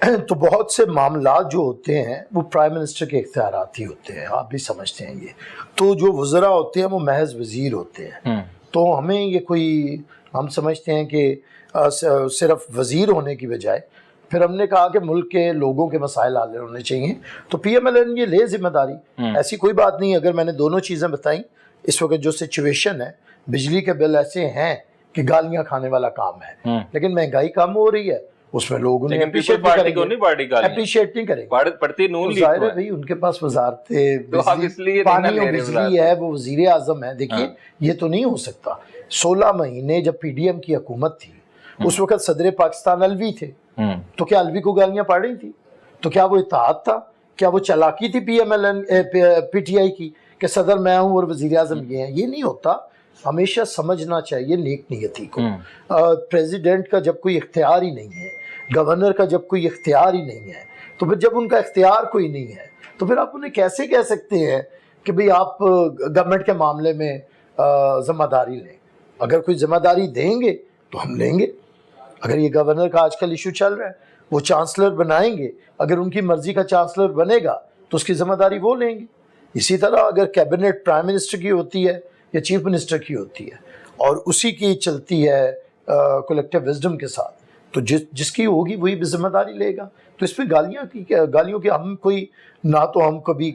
تو بہت سے معاملات جو ہوتے ہیں وہ پرائم منسٹر کے اختیارات ہی ہوتے ہیں، آپ بھی سمجھتے ہیں یہ. تو جو وزراء ہوتے ہیں وہ محض وزیر ہوتے ہیں. تو ہمیں یہ کوئی، ہم سمجھتے ہیں کہ صرف وزیر ہونے کی بجائے پھر ہم نے کہا کہ ملک کے لوگوں کے مسائل حل ہونے چاہیے. تو پی ایم ایل این یہ لے ذمہ داری. ایسی کوئی بات نہیں. اگر میں نے دونوں چیزیں بتائیں، اس وقت جو سچویشن ہے، بجلی کے بل ایسے ہیں کہ گالیاں کھانے والا کام ہے، لیکن مہنگائی کم ہو رہی ہے، اس میں لوگ انہیں اپریشیٹ نہیں کریں گے. پڑھتی نون لیگ ظاہر ہے بھائی ان کے پاس وزارتیں پانی اور بجلی ہے، وہ وزیر اعظم ہے. دیکھیے یہ تو نہیں ہو سکتا. 16 مہینے جب پی ڈی ایم کی حکومت تھی، اس وقت صدر پاکستان الوی تھے، تو کیا الوی کو گالیاں پڑ رہی تھی؟ تو کیا وہ اتحاد تھا؟ کیا وہ چالاکی تھی P M L N P T I کی کہ صدر میں ہوں اور وزیر اعظم یہ ہیں؟ یہ نہیں ہوتا. ہمیشہ سمجھنا چاہیے نیک نیتی کو. پریزیڈنٹ کا جب کوئی اختیار ہی نہیں ہے، گورنر کا جب کوئی اختیار ہی نہیں ہے، تو پھر جب ان کا اختیار کوئی نہیں ہے تو پھر آپ انہیں کیسے کہہ سکتے ہیں کہ بھئی آپ گورنمنٹ کے معاملے میں ذمہ داری لیں؟ اگر کوئی ذمہ داری دیں گے تو ہم لیں گے. اگر یہ گورنر کا آج کل ایشو چل رہا ہے، وہ چانسلر بنائیں گے، اگر ان کی مرضی کا چانسلر بنے گا تو اس کی ذمہ داری وہ لیں گے. اسی طرح اگر کیبنٹ پرائم منسٹر کی ہوتی ہے یا چیف منسٹر کی ہوتی ہے اور اسی کی چلتی ہے کولیکٹیو وزڈم کے ساتھ، تو جس کی ہوگی وہی ذمہ داری لے گا. تو اس پہ گالیوں کی ہم کوئی نہ تو ہم کبھی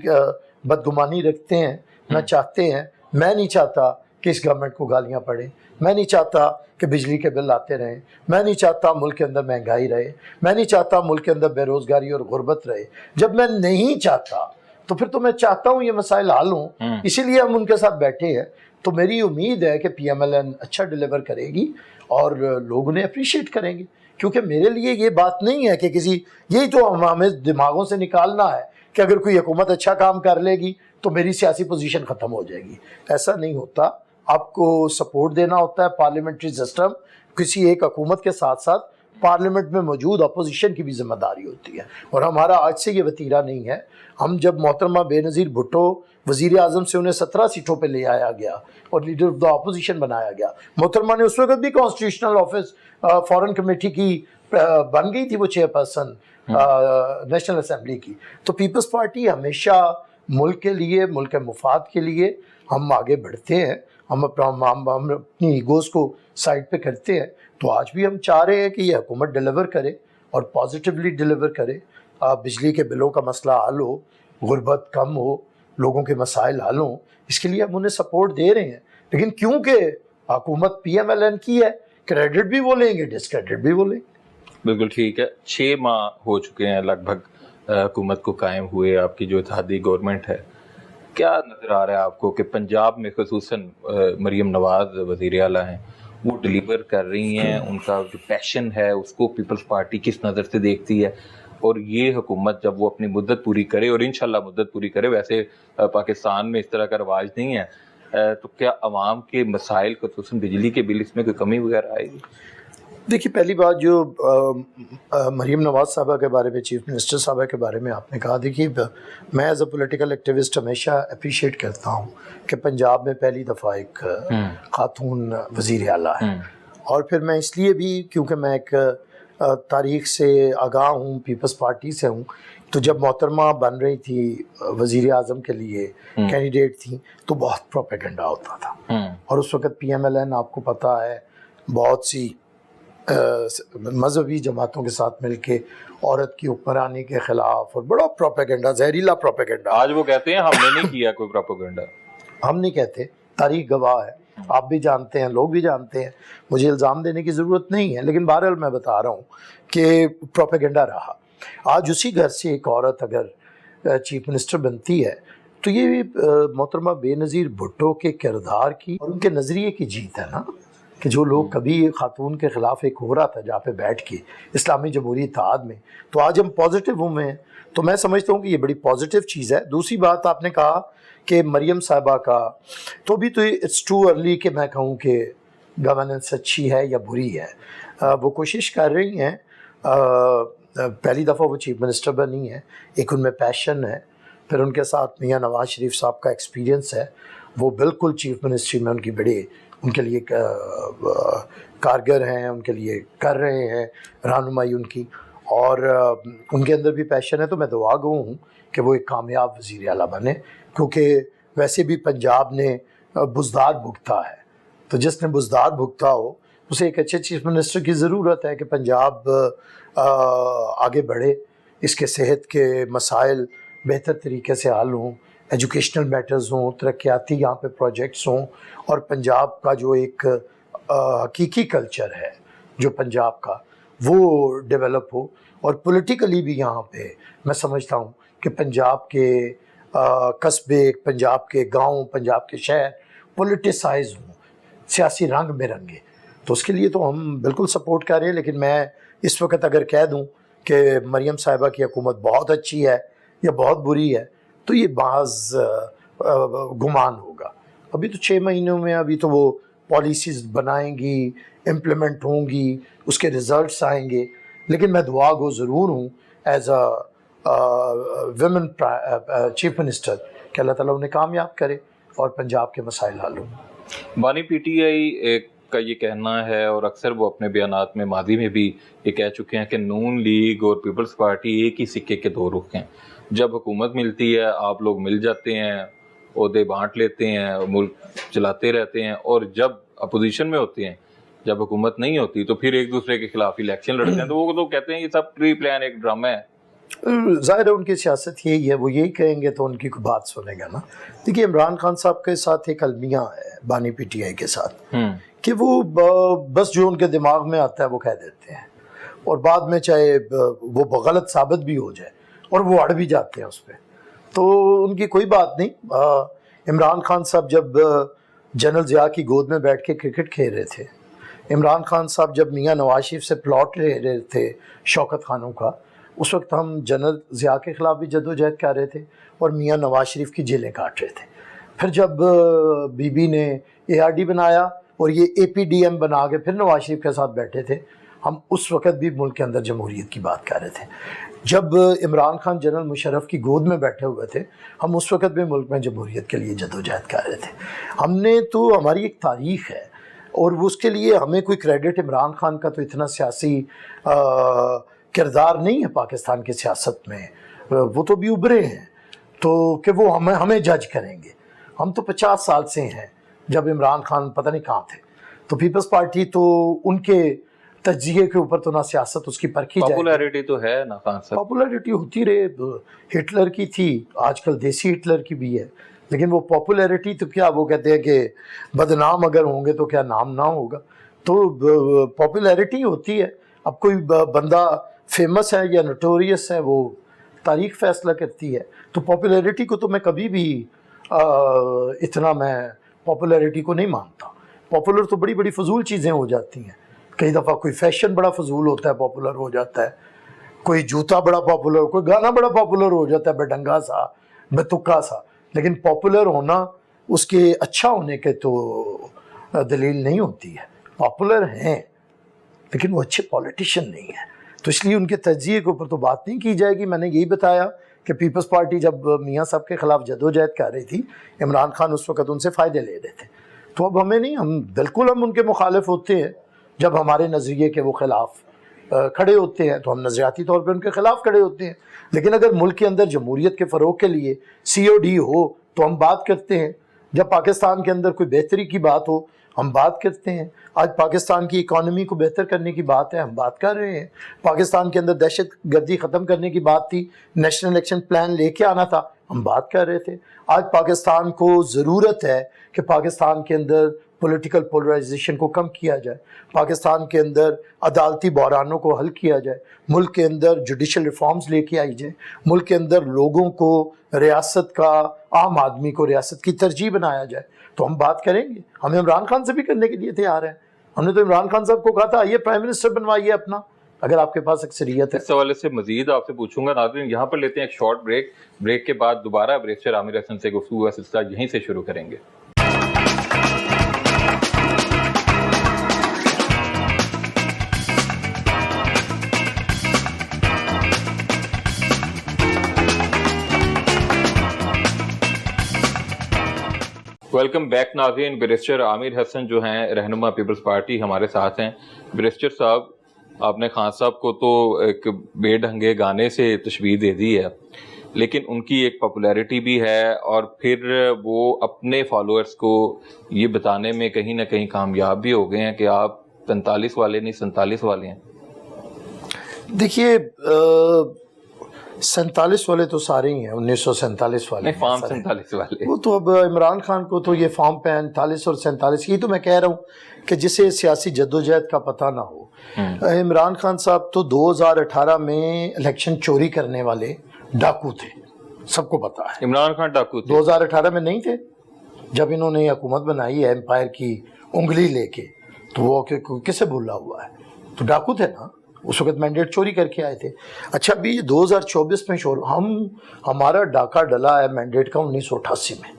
بدگمانی رکھتے ہیں نہ چاہتے ہیں. میں نہیں چاہتا کہ اس گورنمنٹ کو گالیاں پڑیں. میں نہیں چاہتا کہ بجلی کے بل آتے رہیں. میں نہیں چاہتا ملک کے اندر مہنگائی رہے. میں نہیں چاہتا ملک کے اندر بے روزگاری اور غربت رہے. جب میں نہیں چاہتا تو پھر تو میں چاہتا ہوں یہ مسائل حل ہوں. اسی لیے ہم ان کے ساتھ بیٹھے ہیں. تو میری امید ہے کہ پی ایم ایل این اچھا ڈیلیور کرے گی اور لوگ انہیں اپریشیٹ کریں گے. کیونکہ میرے لیے یہ بات نہیں ہے کہ یہی تو ہمیں دماغوں سے نکالنا ہے کہ اگر کوئی حکومت اچھا کام کر لے گی تو میری سیاسی پوزیشن ختم ہو جائے گی. ایسا نہیں ہوتا. آپ کو سپورٹ دینا ہوتا ہے. پارلیمنٹری سسٹم، کسی ایک حکومت کے ساتھ ساتھ پارلیمنٹ میں موجود اپوزیشن کی بھی ذمہ داری ہوتی ہے. اور ہمارا آج سے یہ وتیرہ نہیں ہے. ہم جب محترمہ بے نظیر بھٹو وزیر اعظم سے انہیں 17 سیٹوں پہ لے آیا گیا اور لیڈر آف دا اپوزیشن بنایا گیا، محترمہ نے اس وقت بھی کانسٹیٹیوشنل آفس فورن کمیٹی کی بن گئی تھی، وہ چیئرپرسن نیشنل اسمبلی کی. تو پیپلز پارٹی ہمیشہ ملک کے لیے، ملک کے مفاد کے لیے ہم آگے بڑھتے ہیں. ہم اپنی ایگوز کو سائڈ پہ کرتے ہیں. تو آج بھی ہم چاہ رہے ہیں کہ یہ حکومت ڈیلیور کرے اور پازیٹیولی ڈیلیور کرے. بجلی کے بلوں کا مسئلہ حل ہو، غربت کم ہو، لوگوں کے مسائل حل ہوں. اس کے لیے ہم انہیں سپورٹ دے رہے ہیں. لیکن کیونکہ حکومت پی ایم ایل این کی ہے، کریڈٹ بھی وہ لیں گے، ڈسکریڈٹ بھی وہ لیں گے. بالکل ٹھیک ہے. 6 ماہ ہو چکے ہیں لگ بھگ حکومت کو قائم ہوئے. آپ کی جو اتحادی گورنمنٹ ہے، کیا نظر آ رہا ہے آپ کو کہ پنجاب میں خصوصاً مریم نواز وزیر اعلیٰ ہیں، وہ ڈلیور کر رہی ہیں؟ ان کا جو پیشن ہے اس کو پیپلز پارٹی کس نظر سے دیکھتی ہے؟ اور یہ حکومت جب وہ اپنی مدت پوری کرے، اور انشاءاللہ مدت پوری کرے، ویسے پاکستان میں اس طرح کا رواج نہیں ہے، تو کیا عوام کے مسائل خصوصاً بجلی کے بل اس میں کوئی کمی وغیرہ آئے گی؟ دیکھیے، پہلی بات جو مریم نواز صاحبہ کے بارے میں، چیف منسٹر صاحبہ کے بارے میں آپ نے کہا، دیکھیے میں ایز اے پولیٹیکل ایکٹیوسٹ ہمیشہ اپریشیٹ کرتا ہوں کہ پنجاب میں پہلی دفعہ ایک خاتون وزیر اعلیٰ ہے. اور پھر میں اس لیے بھی، کیونکہ میں ایک تاریخ سے آگاہ ہوں، پیپلز پارٹی سے ہوں، تو جب محترمہ بن رہی تھی وزیر اعظم کے لیے کینڈیڈیٹ تھیں تو بہت پروپیگنڈا ہوتا تھا. اور اس وقت پی ایم ایل این آپ کو پتہ ہے بہت سی مذہبی جماعتوں کے ساتھ مل کے عورت کی حکمرانی کے خلاف، اور بڑا پروپیگنڈا، زہریلا پروپیگنڈا. آج وہ کہتے ہیں ہم نے نہیں کیا کوئی پروپیگنڈا. ہم نہیں کہتے، تاریخ گواہ ہے. آپ بھی جانتے ہیں، لوگ بھی جانتے ہیں، مجھے الزام دینے کی ضرورت نہیں ہے. لیکن بہرحال میں بتا رہا ہوں کہ پروپیگنڈا رہا. آج اسی گھر سے ایک عورت اگر چیف منسٹر بنتی ہے تو یہ محترمہ بے نظیر بھٹو کے کردار کی اور ان کے نظریے کی جیت ہے نا، کہ جو لوگ کبھی خاتون کے خلاف ایک ہو رہا تھا جہاں پہ بیٹھ کے اسلامی جمہوری اتحاد میں، تو آج ہم پازیٹیو ہوں میں. تو میں سمجھتا ہوں کہ یہ بڑی پازیٹیو چیز ہے. دوسری بات آپ نے کہا کہ مریم صاحبہ کا، تو بھی تو اٹس ٹو ارلی کہ میں کہوں کہ گورننس اچھی ہے یا بری ہے. وہ کوشش کر رہی ہیں. پہلی دفعہ وہ چیف منسٹر بنی ہیں، ایک ان میں پیشن ہے. پھر ان کے ساتھ میاں نواز شریف صاحب کا ایکسپیرینس ہے. وہ بالکل چیف منسٹری میں ان کے لیے کارگر ہیں، ان کے لیے کر رہے ہیں رہنمائی ان کی. اور ان کے اندر بھی پیشن ہے، تو میں دعا گو ہوں کہ وہ ایک کامیاب وزیر اعلیٰ بنے، کیونکہ ویسے بھی پنجاب نے بزدار بھگتا ہے، تو جس نے بزدار بھگتا ہو اسے ایک اچھے چیف منسٹر کی ضرورت ہے کہ پنجاب آگے بڑھے، اس کے صحت کے مسائل بہتر طریقے سے حل ہوں، ایجوکیشنل میٹرز ہوں، ترقیاتی یہاں پہ پروجیکٹس ہوں، اور پنجاب کا جو ایک حقیقی کلچر ہے جو پنجاب کا وہ ڈیولپ ہو، اور پولیٹیکلی بھی یہاں پہ میں سمجھتا ہوں کہ پنجاب کے قصبے، پنجاب کے گاؤں، پنجاب کے شہر پولیٹیسائز ہوں، سیاسی رنگ میں رنگے، تو اس کے لیے تو ہم بالکل سپورٹ کر رہے ہیں۔ لیکن میں اس وقت اگر کہہ دوں کہ مریم صاحبہ کی حکومت بہت اچھی ہے یا بہت بری ہے تو یہ بعض گمان ہوگا۔ ابھی تو 6 مہینوں میں ابھی تو وہ پالیسیز بنائیں گی، امپلیمنٹ ہوں گی، اس کے رزلٹس آئیں گے، لیکن میں دعا گو ضرور ہوں as a women chief minister کہ اللہ تعالیٰ انہیں کامیاب کرے اور پنجاب کے مسائل حل ہوں۔ بانی پی ٹی آئی کا یہ کہنا ہے، اور اکثر وہ اپنے بیانات میں ماضی میں بھی یہ کہہ چکے ہیں کہ نون لیگ اور پیپلز پارٹی ایک ہی سکے کے دو رخ ہیں، جب حکومت ملتی ہے آپ لوگ مل جاتے ہیں، عہدے بانٹ لیتے ہیں، ملک چلاتے رہتے ہیں، اور جب اپوزیشن میں ہوتے ہیں، جب حکومت نہیں ہوتی تو پھر ایک دوسرے کے خلاف الیکشن لڑتے ہیں، تو وہ تو کہتے ہیں یہ سب پری پلان ایک ڈرامہ ہے۔ ظاہر ہے ان کی سیاست یہی ہے، وہ یہی کہیں گے تو ان کی کوئی بات سنے گا نا۔ دیکھیے عمران خان صاحب کے ساتھ ایک المیہ ہے بانی پی ٹی آئی کے ساتھ کہ وہ بس جو ان کے دماغ میں آتا ہے وہ کہہ دیتے ہیں، اور بعد میں چاہے وہ غلط ثابت بھی ہو جائے اور وہ اڑ بھی جاتے ہیں اس پہ، تو ان کی کوئی بات نہیں۔ عمران خان صاحب جب جنرل ضیاء کی گود میں بیٹھ کے کرکٹ کھیل رہے تھے، عمران خان صاحب جب میاں نواز شریف سے پلاٹ لے رہے تھے شوکت خانوں کا، اس وقت ہم جنرل ضیاء کے خلاف بھی جدوجہد کر رہے تھے اور میاں نواز شریف کی جیلیں کاٹ رہے تھے۔ پھر جب بی بی نے اے آر ڈی بنایا اور یہ اے پی ڈی ایم بنا کے پھر نواز شریف کے ساتھ بیٹھے تھے، ہم اس وقت بھی ملک کے اندر جمہوریت کی بات کر رہے تھے۔ جب عمران خان جنرل مشرف کی گود میں بیٹھے ہوئے تھے، ہم اس وقت بھی ملک میں جمہوریت کے لیے جدوجہد کر رہے تھے۔ ہم نے تو، ہماری ایک تاریخ ہے، اور اس کے لیے ہمیں کوئی کریڈٹ عمران خان کا تو اتنا سیاسی کردار نہیں ہے پاکستان کی سیاست میں، وہ تو بھی ابھرے ہیں، تو کہ وہ ہمیں جج کریں گے۔ ہم تو 50 سال سے ہیں جب عمران خان پتہ نہیں کہاں تھے، تو پیپلز پارٹی تو ان کے تجزیے کے اوپر تو نہ سیاست اس کی پرکھی جائے گی۔ پاپولیرٹی تو ہے نا خان صاحب، پاپولیرٹی ہوتی رہے، ہٹلر کی تھی، آج کل دیسی ہٹلر کی بھی ہے، لیکن وہ پاپولیرٹی تو کیا، وہ کہتے ہیں کہ بدنام اگر ہوں گے تو کیا نام نہ ہوگا، تو پاپولیرٹی ہوتی ہے۔ اب کوئی بندہ فیمس ہے یا نوٹوریس ہے، وہ تاریخ فیصلہ کرتی ہے، تو پاپولیرٹی کو تو میں کبھی بھی اتنا میں پاپولیرٹی کو نہیں مانتا۔ پاپولر تو بڑی بڑی فضول چیزیں ہو جاتی ہیں، کئی دفعہ کوئی فیشن بڑا فضول ہوتا ہے، پاپولر ہو جاتا ہے، کوئی جوتا بڑا پاپولر، کوئی گانا بڑا پاپولر ہو جاتا ہے، بے ڈنگا سا، بے تکا سا، لیکن پاپولر ہونا اس کے اچھا ہونے کے تو دلیل نہیں ہوتی ہے۔ پاپولر ہیں لیکن وہ اچھے پولیٹیشین نہیں ہیں، تو اس لیے ان کے تجزیے کے اوپر تو بات نہیں کی جائے گی۔ میں نے یہی بتایا کہ پیپلز پارٹی جب میاں صاحب کے خلاف جدوجہد کر رہی تھی، عمران خان اس وقت ان سے فائدے لے رہے تھے، تو اب ہمیں نہیں، ہم بالکل ہم ان کے مخالف ہوتے ہیں جب ہمارے نظریے کے وہ خلاف کھڑے ہوتے ہیں، تو ہم نظریاتی طور پہ ان کے خلاف کھڑے ہوتے ہیں، لیکن اگر ملک کے اندر جمہوریت کے فروغ کے لیے سی او ڈی ہو تو ہم بات کرتے ہیں، جب پاکستان کے اندر کوئی بہتری کی بات ہو ہم بات کرتے ہیں۔ آج پاکستان کی اکانومی کو بہتر کرنے کی بات ہے، ہم بات کر رہے ہیں۔ پاکستان کے اندر دہشت گردی ختم کرنے کی بات تھی، نیشنل ایکشن پلان لے کے آنا تھا، ہم بات کر رہے تھے۔ آج پاکستان کو ضرورت ہے کہ پاکستان کے اندر پولیٹیکل پولرائزیشن کو کم کیا جائے، پاکستان کے اندر عدالتی بحرانوں کو حل کیا جائے، ملک کے اندر جوڈیشل ریفارمز لے کے آئی جائے، ملک کے اندر لوگوں کو ریاست کا، عام آدمی کو ریاست کی ترجیح بنایا جائے، تو ہم بات کریں گے۔ ہم عمران خان سے بھی کرنے کے لیے تیار ہیں، ہم نے تو عمران خان صاحب کو کہا تھا آئیے پرائم منسٹر بنوائیے اپنا، اگر آپ کے پاس اکثریت ہے۔ اس حوالے سے مزید آپ سے پوچھوں گا۔ ناظرین یہاں پر لیتے ہیں ایک شارٹ بریک کے بعد دوبارہ بیرسٹر عامر حسن سے گفتگو کا سلسلہ یہیں سے شروع کریں گے۔ ویلکم بیک ناظرین۔ بیرسٹر عامر حسن جو ہیں رہنما پیپلز پارٹی ہمارے ساتھ ہیں۔ بیرسٹر صاحب، آپ نے خان صاحب کو تو ایک بے ڈھنگے گانے سے تشبیہ دے دی ہے، لیکن ان کی ایک پاپولیرٹی بھی ہے، اور پھر وہ اپنے فالوورز کو یہ بتانے میں کہیں نہ کہیں کامیاب بھی ہو گئے ہیں کہ آپ 45 والے نہیں 47 والے ہیں۔ دیکھیے 47 والے تو سارے ہی ہیں، 1947 والے نہیں، فارم 47 والے، وہ تو اب عمران خان کو تو یہ فارم 45 اور 47، یہ تو میں کہہ رہا ہوں کہ جسے سیاسی جدوجہد کا پتہ نہ ہو۔ عمران خان صاحب تو 2018 میں الیکشن چوری کرنے والے ڈاکو تھے، سب کو پتا ہے۔ عمران خان ڈاکو تھے 2018 میں نہیں تھے جب انہوں نے حکومت بنائی ہے امپائر کی انگلی لے کے، تو وہ کسے بھولا ہوا ہے؟ تو ڈاکو تھے نا، اس وقت مینڈیٹ چوری کر کے آئے تھے۔ اچھا ابھی 2024 میں ہمارا ڈاکہ ڈلا ہے مینڈیٹ کا 1988 میں،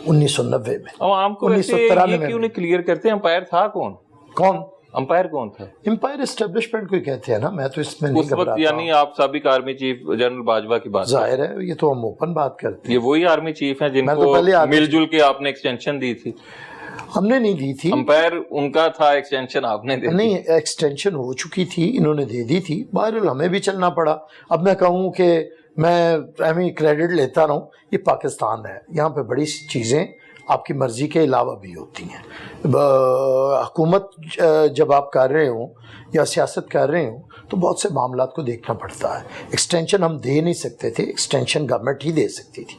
1990 میں، عوام کو 1993 یہ کیوں نہیں کلیئر کرتے امپائر تھا کون؟ کون امپائر کون تھا؟ امپائر اسٹیبلشمنٹ کو کہتے ہیں نا، میں تو اس میں اس نہیں وقت گھبراتا یعنی آپ سابق آرمی چیف جنرل باجوہ کی بات، ظاہر ہے یہ تو ہم اوپن بات کرتے ہیں۔ یہ وہی آرمی چیف ہیں جن میں تو کو پہلے مل جل کے آپ نے ایکسٹینشن دی تھی؟ ہم نے نہیں دی تھی، امپائر ان کا تھا، ایکسٹینشن آپ نے دی تھی؟ نہیں، ایکسٹینشن ہو چکی تھی، انہوں نے دے دی تھی، بہرحال ہمیں بھی چلنا پڑا۔ اب میں کہوں کہ میں کریڈٹ لیتا رہوں، یہ پاکستان ہے، یہاں پہ بڑی سی چیزیں آپ کی مرضی کے علاوہ بھی ہوتی ہیں۔ حکومت جب آپ کر رہے ہوں یا سیاست کر رہے ہوں تو بہت سے معاملات کو دیکھنا پڑتا ہے۔ ایکسٹینشن ہم دے نہیں سکتے تھے، ایکسٹینشن گورنمنٹ ہی دے سکتی تھی۔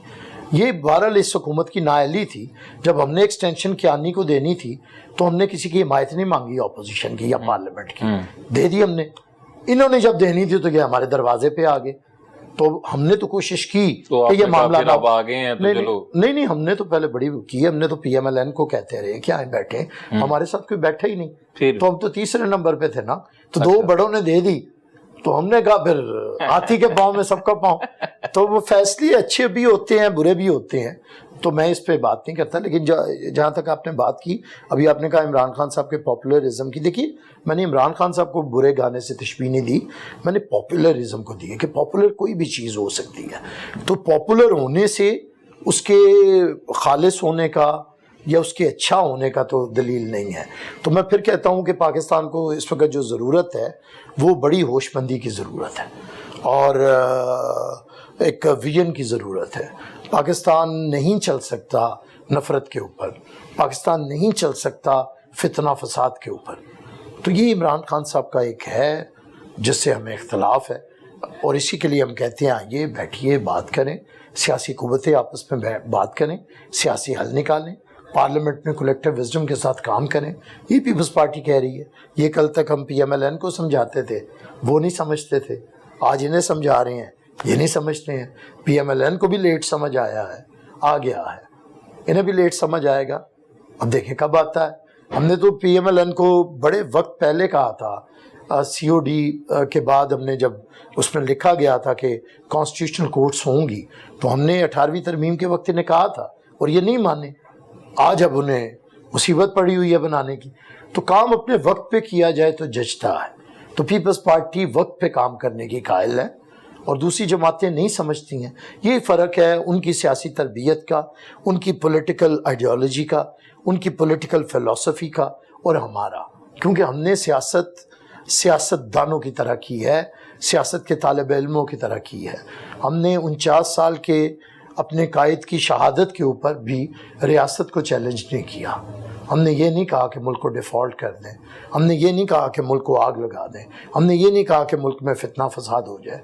یہ بہرحال اس حکومت کی نااہلی تھی، جب ہم نے ایکسٹینشن کیانی کو دینی تھی تو ہم نے کسی کی حمایت نہیں مانگی، اپوزیشن کی یا پارلیمنٹ کی، دے دی ہم نے۔ انہوں نے جب دینی تھی تو یہ ہمارے دروازے پہ آ گئے، تو ہم نے تو کوشش کی کہ یہ معاملہ نہ ہو۔ نہیں، ہم نے تو پہلے بڑی کی، ہم نے تو پی ایم ایل این کو کہتے رہے کہ آئیں بیٹھے، ہمارے ساتھ کوئی بیٹھا ہی نہیں، تو ہم تو تیسرے نمبر پہ تھے نا، تو دو بڑوں نے دے دی تو ہم نے کہا پھر ہاتھی کے پاؤں میں سب کا پاؤں۔ تو وہ فیصلے اچھے بھی ہوتے ہیں برے بھی ہوتے ہیں، تو میں اس پہ بات نہیں کرتا۔ لیکن جہاں تک آپ نے بات کی، ابھی آپ نے کہا عمران خان صاحب کے پاپولرزم کی، دیکھیے میں نے عمران خان صاحب کو برے گانے سے تشبیہ نہیں دی، میں نے پاپولرزم کو دی ہے کہ پاپولر کوئی بھی چیز ہو سکتی ہے، تو پاپولر ہونے سے اس کے خالص ہونے کا یا اس کے اچھا ہونے کا تو دلیل نہیں ہے۔ تو میں پھر کہتا ہوں کہ پاکستان کو اس وقت جو ضرورت ہے وہ بڑی ہوش مندی کی ضرورت ہے اور ایک ویژن کی ضرورت ہے۔ پاکستان نہیں چل سکتا نفرت کے اوپر، پاکستان نہیں چل سکتا فتنہ فساد کے اوپر۔ تو یہ عمران خان صاحب کا ایک ہے جس سے ہمیں اختلاف ہے، اور اسی کے لیے ہم کہتے ہیں آئیے بیٹھیے بات کریں، سیاسی قوتیں آپس میں بات کریں، سیاسی حل نکالیں، پارلیمنٹ میں کولیکٹیو وزڈم کے ساتھ کام کریں۔ یہ پیپلز پارٹی کہہ رہی ہے، یہ کل تک ہم پی ایم ایل این کو سمجھاتے تھے، وہ نہیں سمجھتے تھے، آج انہیں سمجھا رہے ہیں، یہ نہیں سمجھتے ہیں۔ پی ایم ایل این کو بھی لیٹ سمجھ آیا ہے، آ گیا ہے، انہیں بھی لیٹ سمجھ آئے گا، اب دیکھیں کب آتا ہے۔ ہم نے تو پی ایم ایل این کو بڑے وقت پہلے کہا تھا، سی او ڈی کے بعد ہم نے جب اس میں لکھا گیا تھا کہ کانسٹیٹیوشنل کورٹس ہوں گی، تو ہم نے 18ویں ترمیم کے وقت انہیں کہا تھا اور یہ نہیں مانے۔ آج اب انہیں مصیبت پڑی ہوئی ہے بنانے کی، تو کام اپنے وقت پہ کیا جائے تو جچتا ہے۔ تو پیپلز پارٹی وقت پہ کام کرنے کی قائل ہے اور دوسری جماعتیں نہیں سمجھتی ہیں۔ یہ فرق ہے ان کی سیاسی تربیت کا، ان کی پولیٹیکل آئیڈیالوجی کا، ان کی پولیٹیکل فلسفی کا اور ہمارا، کیونکہ ہم نے سیاست دانوں کی طرح کی ہے، سیاست کے طالب علموں کی طرح کی ہے۔ ہم نے 49 سال کے اپنے قائد کی شہادت کے اوپر بھی ریاست کو چیلنج نہیں کیا۔ ہم نے یہ نہیں کہا کہ ملک کو ڈیفالٹ کر دیں، ہم نے یہ نہیں کہا کہ ملک کو آگ لگا دیں، ہم نے یہ نہیں کہا کہ ملک میں فتنہ فساد ہو جائے۔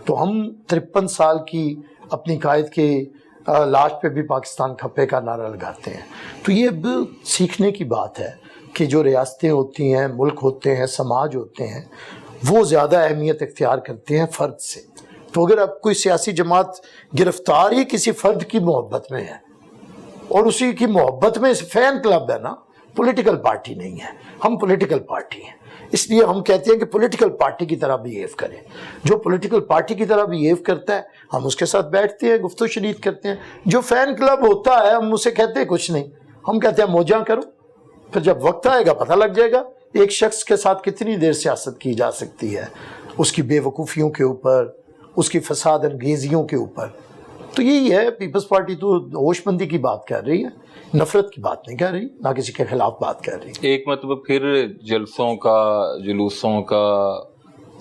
تو ہم 53 سال کی اپنی قائد کے لاش پہ بھی پاکستان کھپے کا نعرہ لگاتے ہیں۔ تو یہ اب سیکھنے کی بات ہے کہ جو ریاستیں ہوتی ہیں، ملک ہوتے ہیں، سماج ہوتے ہیں، وہ زیادہ اہمیت اختیار کرتے ہیں فرد سے۔ تو اگر اب کوئی سیاسی جماعت گرفتار ہی کسی فرد کی محبت میں ہے اور اسی کی محبت میں فین کلب ہے نا، پولیٹیکل پارٹی نہیں ہے، ہم پولیٹیکل پارٹی ہیں، اس لیے ہم کہتے ہیں کہ پولیٹیکل پارٹی کی طرح بیہیو کریں۔ جو پولیٹیکل پارٹی کی طرح بیہیو کرتا ہے ہم اس کے ساتھ بیٹھتے ہیں، گفت و شنید کرتے ہیں۔ جو فین کلب ہوتا ہے ہم اسے کہتے ہیں کچھ نہیں، ہم کہتے ہیں موجاں کرو، پھر جب وقت آئے گا پتہ لگ جائے گا ایک شخص کے ساتھ کتنی دیر سیاست کی جا سکتی ہے، اس کی بے وقوفیوں کے اوپر، اس کی فساد انگیزیوں کے اوپر۔ تو یہی ہے، پیپلز پارٹی تو ہوش مندی کی بات کر رہی ہے، نفرت کی بات نہیں کر رہی، نہ کسی کے خلاف بات کر رہی۔ ایک مطلب پھر جلسوں کا، جلوسوں کا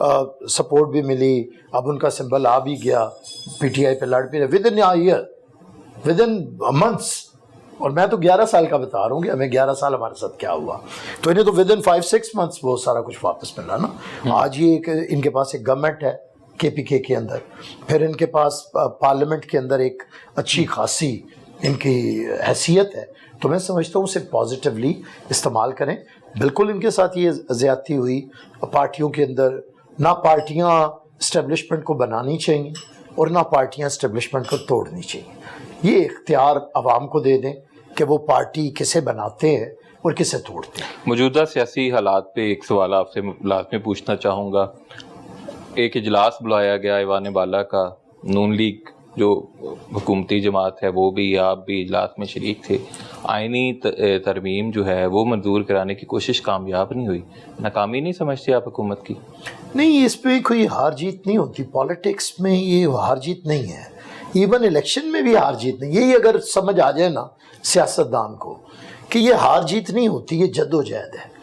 سپورٹ بھی ملی, اب ان کا سمبل آ بھی گیا, پی ٹی آئی پہ لڑ بھی رہے within year, within months. اور میں تو 11 سال کا بتا رہا ہوں کہ ہمیں 11 سال ہمارے ساتھ کیا ہوا, تو انہیں تو ود ان 5-6 months وہ سارا کچھ واپس ملا نا. آج یہ ان کے پاس ایک گورنمنٹ ہے کے پی کے اندر, پھر ان کے پاس پارلیمنٹ کے اندر ایک اچھی خاصی ان کی حیثیت ہے, تو میں سمجھتا ہوں اسے پازیٹیولی استعمال کریں. بالکل ان کے ساتھ یہ زیادتی ہوئی پارٹیوں کے اندر, نہ پارٹیاں اسٹیبلشمنٹ کو بنانی چاہیے اور نہ پارٹیاں اسٹیبلشمنٹ کو توڑنی چاہیے. یہ اختیار عوام کو دے دیں کہ وہ پارٹی کسے بناتے ہیں اور کسے توڑتے ہیں. موجودہ سیاسی حالات پہ ایک سوال آپ سے لازمی پوچھنا چاہوں گا. ایک اجلاس بلایا گیا ایوان بالا کا, نون لیگ جو حکومتی جماعت ہے وہ بھی, آپ بھی اجلاس میں شریک تھے. آئینی ترمیم جو ہے وہ منظور کرانے کی کوشش کامیاب نہیں ہوئی. ناکامی نہیں سمجھتے آپ حکومت کی؟ نہیں, اس پہ کوئی ہار جیت نہیں ہوتی. پالیٹکس میں یہ ہار جیت نہیں ہے, ایون الیکشن میں بھی ہار جیت نہیں. یہی اگر سمجھ آ جائے نا سیاستدان کو کہ یہ ہار جیت نہیں ہوتی, یہ جد و جہد ہے.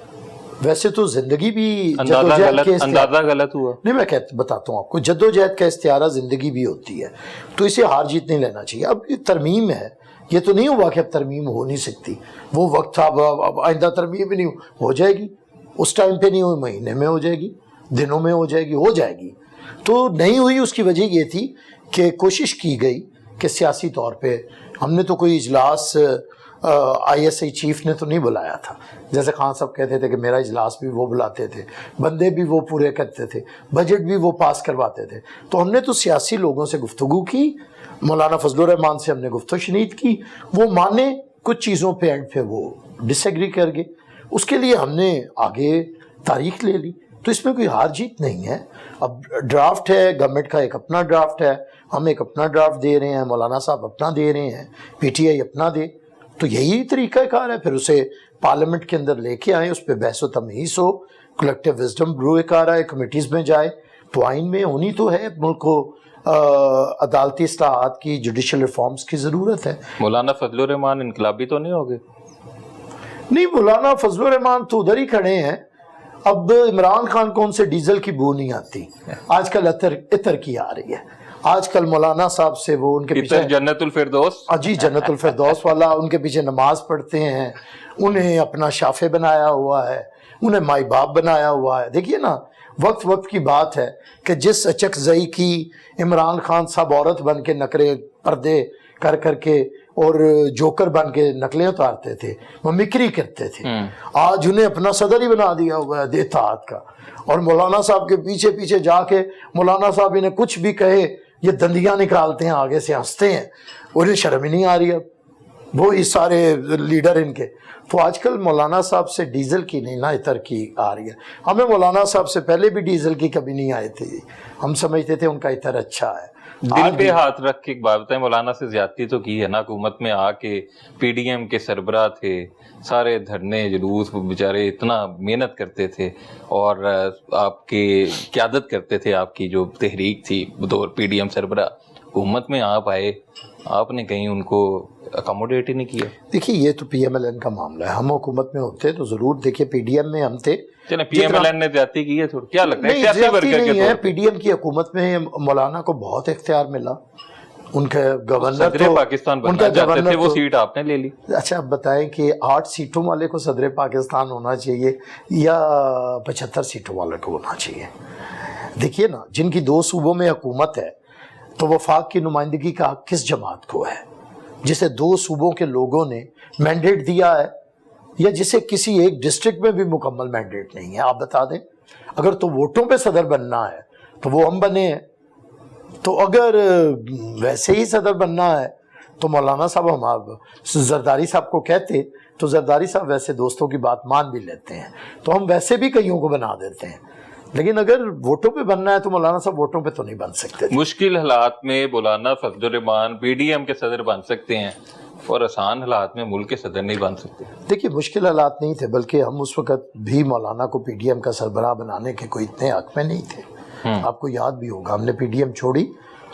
ویسے تو زندگی بھی اندازہ غلط ہوا. نہیں, میں بتاتا ہوں آپ کو, جد و جہد کا استعارہ زندگی بھی ہوتی ہے, تو اسے ہار جیت نہیں لینا چاہیے. اب یہ ترمیم ہے, یہ تو نہیں ہوا کہ اب ترمیم ہو نہیں سکتی. وہ وقت تھا, اب آئندہ ترمیم بھی نہیں ہو جائے گی. اس ٹائم پہ نہیں ہوئی, مہینے میں ہو جائے گی, دنوں میں ہو جائے گی, ہو جائے گی. تو نہیں ہوئی, اس کی وجہ یہ تھی کہ کوشش کی گئی کہ سیاسی طور پہ ہم نے تو کوئی اجلاس آئی ایس آئی چیف نے تو نہیں بلایا تھا. جیسے خان صاحب کہتے تھے کہ میرا اجلاس بھی وہ بلاتے تھے, بندے بھی وہ پورے کرتے تھے, بجٹ بھی وہ پاس کرواتے تھے. تو ہم نے تو سیاسی لوگوں سے گفتگو کی, مولانا فضل الرحمان سے ہم نے گفت و شنید کی, وہ مانے کچھ چیزوں پہ, اینڈ پہ وہ ڈس ایگری کر گئے. اس کے لیے ہم نے آگے تاریخ لے لی. تو اس میں کوئی ہار جیت نہیں ہے. اب ڈرافٹ ہے, گورنمنٹ کا ایک اپنا ڈرافٹ ہے, ہم ایک اپنا ڈرافٹ دے رہے ہیں, مولانا صاحب اپنا دے رہے ہیں, پی ٹی آئی اپنا دے. تو یہی طریقہ کار ہے. پھر اسے پارلیمنٹ کے اندر لے کے آئیں, اس پہ بحث و تمیز ہو, کلیکٹیو وزڈم برو کار آئے, کمیٹیز میں جائے. تو آئین میں ہونی تو ہے, ملک کو عدالتی اصلاحات کی, جوڈیشل ریفارمز کی ضرورت ہے. مولانا فضل الرحمان انقلابی تو نہیں ہوگے؟ نہیں, مولانا فضل الرحمان تو ادھر ہی کھڑے ہیں. اب عمران خان کو ان سے ڈیزل کی بو نہیں آتی, آج کل عطر کی آ رہی ہے. آج کل مولانا صاحب سے وہ ان کے پیچھے جنت الفردوس, جی جنت الفردوس والا, ان کے پیچھے نماز پڑھتے ہیں, انہیں اپنا شافع بنایا ہوا ہے, انہیں مائی باپ بنایا ہوا ہے. دیکھیے نا, وقت کی بات ہے کہ جس اچک زئی کی عمران خان صاحب عورت بن کے نکرے پردے کر کے اور جوکر بن کے نقلیں اتارتے تھے, ممکری کرتے تھے, آج انہیں اپنا صدر ہی بنا دیا ہوا ہے اتحاد کا. اور مولانا صاحب کے پیچھے جا کے مولانا صاحب انہیں کچھ بھی کہے یہ دندیاں نکالتے ہیں, آگے سے ہنستے ہیں, انہیں شرم ہی نہیں آ رہی. اب وہ یہ سارے لیڈر ان کے, تو آج کل مولانا صاحب سے ڈیزل کی نہیں نا عطر کی آ رہی ہے. ہمیں مولانا صاحب سے پہلے بھی ڈیزل کی کبھی نہیں آئے تھے, ہم سمجھتے تھے ان کا عطر اچھا ہے. دل پہ ہاتھ رکھ کے ایک بات بتائیں, مولانا سے زیادتی تو کی ہے نا حکومت میں آ کے. پی ڈی ایم کے سربراہ تھے, سارے دھرنے جلوس, بیچارے اتنا محنت کرتے تھے اور آپ کی قیادت کرتے تھے, آپ کی جو تحریک تھی بطور پی ڈی ایم سربراہ. حکومت میں آپ آئے, آپ نے کہیں ان کو اکاموڈیٹ ہی نہیں کیا. دیکھیے یہ تو پی ایم ایل این کا معاملہ ہے, ہم حکومت میں ہوتے تو ضرور, دیکھیے پی ڈی ایم میں ہم تھے. چلیں پی ایم ایل این نے زیادتی کی ہے تھوڑی, کیا لگتا ہے زیادتی نہیں ہے. پی ڈی ایم کی حکومت میں مولانا کو بہت اختیار ملا. ان کا گورنر صدر پاکستان بننا چاہتے تھے, وہ سیٹ آپ نے لے لی. اچھا اب بتائیں کہ 8 سیٹوں والے کو صدر پاکستان ہونا چاہیے یا 75 سیٹوں والے کو ہونا چاہیے؟ دیکھیے نا, جن کی 2 صوبوں میں حکومت ہے تو وفاق کی نمائندگی کا حق کس جماعت کو ہے؟ جسے 2 صوبوں کے لوگوں نے مینڈیٹ دیا ہے, یا جسے کسی ایک ڈسٹرکٹ میں بھی مکمل مینڈیٹ نہیں ہے؟ آپ بتا دیں. اگر تو ووٹوں پہ صدر بننا ہے تو وہ ہم بنے ہیں, تو اگر ویسے ہی صدر بننا ہے تو مولانا صاحب ہم آپ زرداری صاحب کو کہتے, تو زرداری صاحب ویسے دوستوں کی بات مان بھی لیتے ہیں, تو ہم ویسے بھی کئیوں کو بنا دیتے ہیں. لیکن اگر ووٹوں پہ بننا ہے تو مولانا صاحب ووٹوں پہ تو نہیں بن سکتے. مشکل حالات میں مولانا فضل الرحمان پی ڈی ایم کے صدر بن سکتے ہیں, اور آسان حالات میں ملک کے صدر نہیں بن سکتے. دیکھیے مشکل حالات نہیں تھے, بلکہ ہم اس وقت بھی مولانا کو پی ڈی ایم کا سربراہ بنانے کے کوئی اتنے حق میں نہیں تھے. آپ کو یاد بھی ہوگا, ہم نے پی ڈی ایم چھوڑی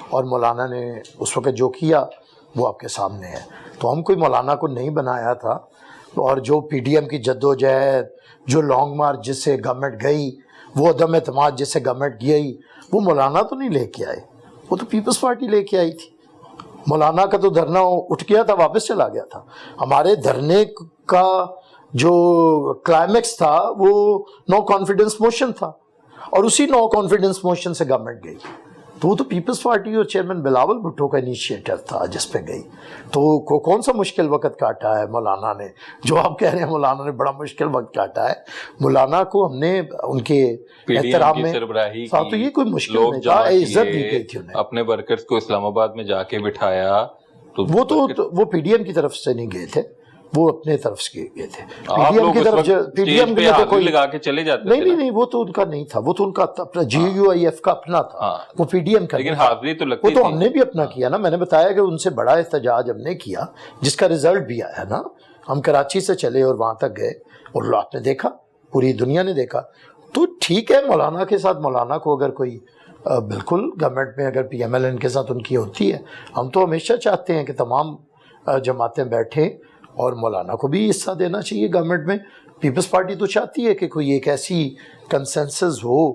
اور مولانا نے اس وقت جو کیا وہ آپ کے سامنے ہے. تو ہم کوئی مولانا کو نہیں بنایا تھا, اور جو پی ڈی ایم کی جد و جہد, جو لانگ مارچ جس سے گورنمنٹ گئی, وہ عدم اعتماد جیسے گورنمنٹ کی آئی وہ مولانا تو نہیں لے کے آئے, وہ تو پیپلز پارٹی لے کے آئی تھی. مولانا کا تو دھرنا اٹھ گیا تھا, واپس چلا گیا تھا. ہمارے دھرنے کا جو کلائمیکس تھا وہ نو کانفیڈنس موشن تھا, اور اسی نو کانفیڈنس موشن سے گورنمنٹ گئی. تو وہ تو پیپلز پارٹی اور چیئرمین بلاول بھٹو کا انیشیٹر تھا جس پہ گئی. تو کون سا مشکل وقت کاٹا ہے مولانا نے, جو آپ کہہ رہے ہیں مولانا نے بڑا مشکل وقت کاٹا ہے. مولانا کو ہم نے ان کے احترام میں, تو یہ کوئی مشکل نہیں تھا, عزت دی گئی تھی انہیں. اپنے ورکرز کو اسلام آباد میں جا کے بٹھایا, تو وہ پی ڈی ایم کی طرف سے نہیں گئے تھے, وہ اپنے طرف سے گئے تھے. پی ڈی ایم کی طرف, پی ڈی ایم کے لیے تو کوئی لگا کے چلے جاتے نہیں, وہ تو ان کا نہیں تھا, وہ تو ان کا اپنا جی یو آئی ایف کا اپنا تھا, وہ پی ڈی ایم کا. لیکن حاضری تو لگتی وہ تو ہم نے بھی اپنا کیا نا. میں نے بتایا کہ ان سے بڑا احتجاج ہم نے کیا جس کا رزلٹ بھی آیا نا. ہم کراچی سے چلے اور وہاں تک گئے اور آپ نے دیکھا, پوری دنیا نے دیکھا. تو ٹھیک ہے, مولانا کے ساتھ, مولانا کو اگر کوئی بالکل گورنمنٹ میں اگر پی ایم ایل این کے ساتھ ان کی ہوتی ہے, ہم تو ہمیشہ چاہتے ہیں کہ تمام جماعتیں بیٹھیں اور مولانا کو بھی حصہ دینا چاہیے گورنمنٹ میں. پیپلز پارٹی تو چاہتی ہے کہ کوئی ایک ایسی کنسنسس ہو